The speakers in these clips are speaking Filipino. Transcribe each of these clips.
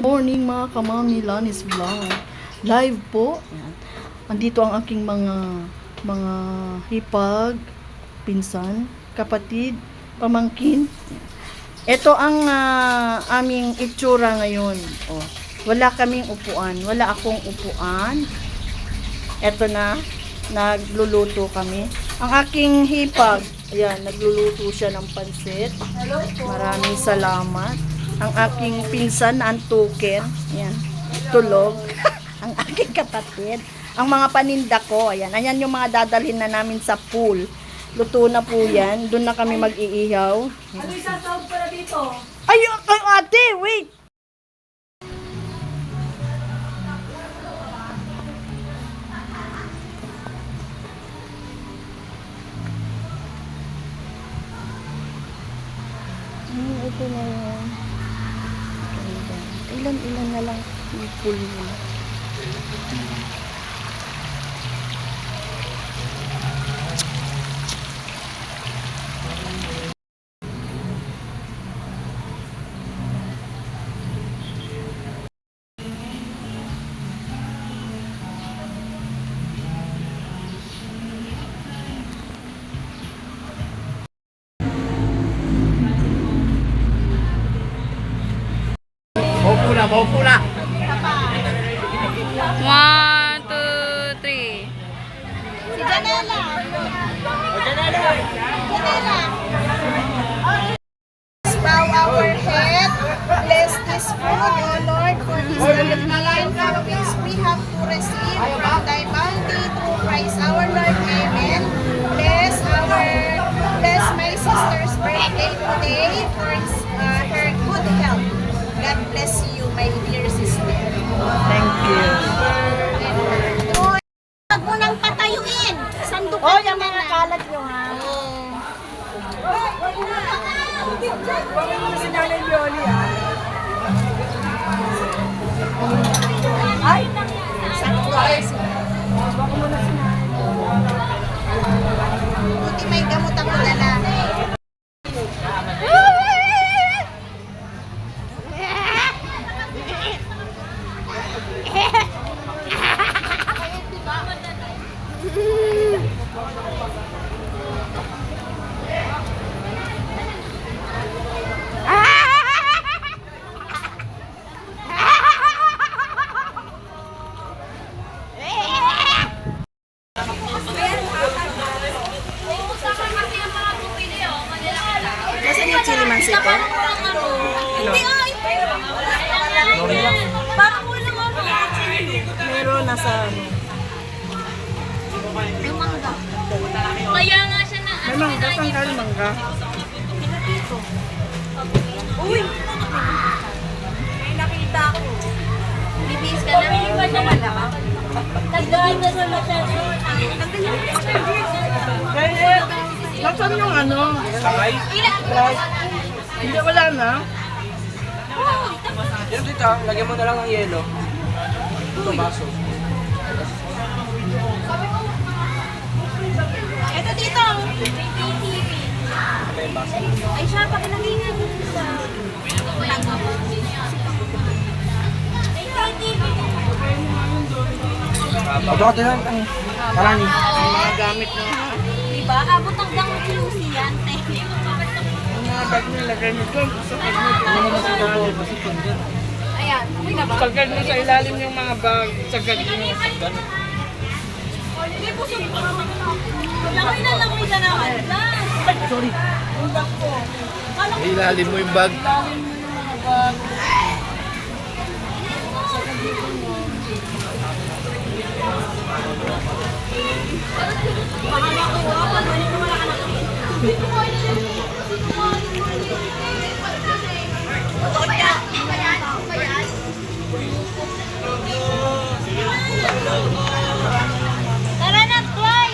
Morning mga kamami, Lanis Vlog. Live po. Ayan. Andito ang aking mga hipag, pinsan, kapatid, pamangkin. Ito ang aming itsura ngayon. Oh, wala kaming upuan. Wala akong upuan. Ito na, nagluluto kami. Ang aking hipag, ayan, nagluluto siya ng pansit. Maraming salamat. Ang aking pinsan na antukin, ayan, tulog. Ang aking kapatid. Ang mga paninda ko, ayan, ayan yung mga dadalhin na namin sa pool. Luto na po yan. Doon na kami mag-iihaw. Ano yung sasawag pala dito? Ay, ate, wait! Ito na yan. Ilan na lang yung pool nila. Maupo na. 1, 2, 3. Si Janela. Bow our head. Bless this food, O Lord, for this Philippine province we have to receive from thy bounty through Christ our Lord. Amen. Bless my sister's birthday today for her good health. God bless you, my dear sister. Thank you. Huwag mo nang patayuin. Sandukan Oh, yung mga kalat nyo, ha? Si Nanay Yoli, Ay! Buti may gamot ako dala. Nasaan yung chili mansito? Hindi, ay! Parang walang ano. Meron nasa ano. May mangga. Kaya nga siya na May mangga, tanggal mangga. Uy! May nakita ko. bibis ka na. Nagdaan na sa masyado. Kaya, nasaan yung ano? Sakay. Hindi, wala na. Yan dito, lagyan mo na lang ng yelo. Ito baso. Ito dito. Ito yung baso. Ay siya, pakilagay nga dito sa... Pagkakot na lang ang karani. Mga gamit na. Diba? Abot hanggang QC yan. Mga bag nilagay nito. Sa ilalim. Ayan, okay na ba? Sagad mo sa ilalim yung mga bag. Sagad mo. Langoy na langoy na naman. Sorry. Ilalim mo yung bag. Tara na, Troy!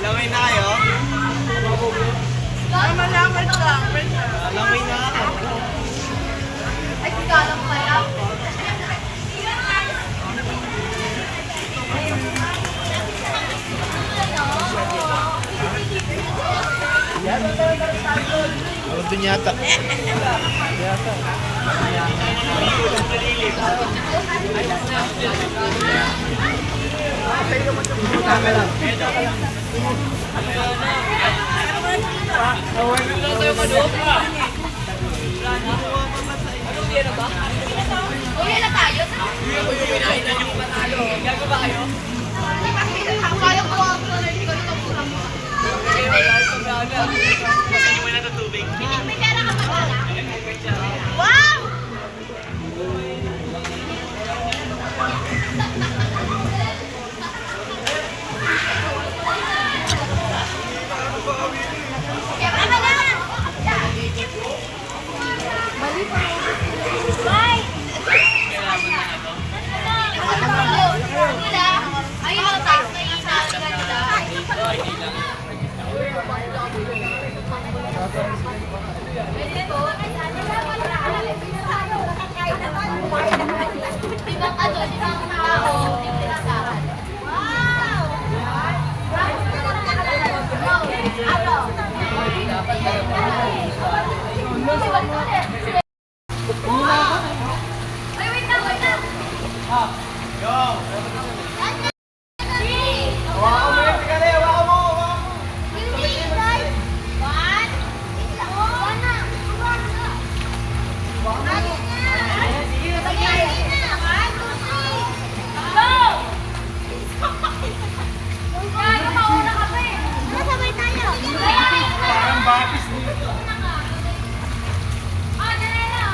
Lamay na kayo? Malawit lang. Lamay na. Ay, kikalang pala. Doon yata. Uwi na tayo. Kaya ko ang may pera ka ba? Wow! Bye! Ayun lang tayo.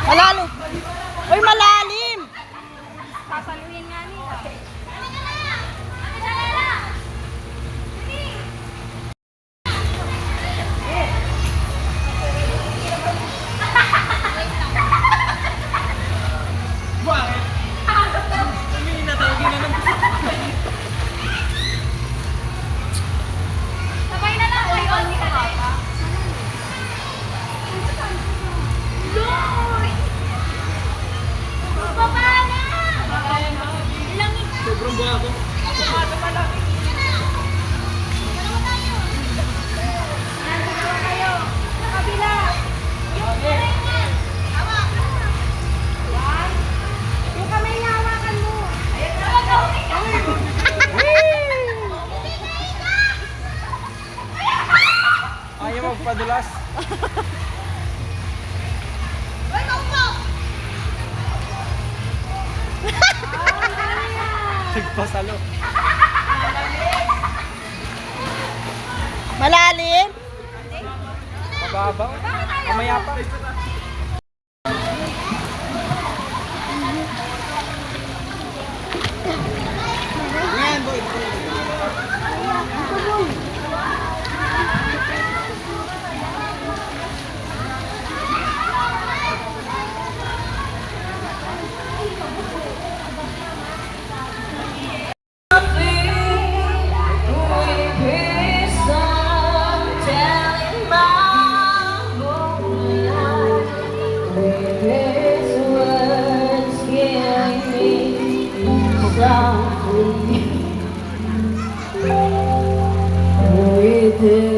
Malalim. Uy, malalim. Papaluin nga nila. Sabay na lang kayo. Lord! Baba na! Ilang ito? Sobrang buha ko. Sa kabila. Yung kamay niya. Hawak. One. Yung kamay niya, hawakan mo. Ayaw magpadulas. Nagpasalo. Malalim. Mababaw. Mamaya pa. With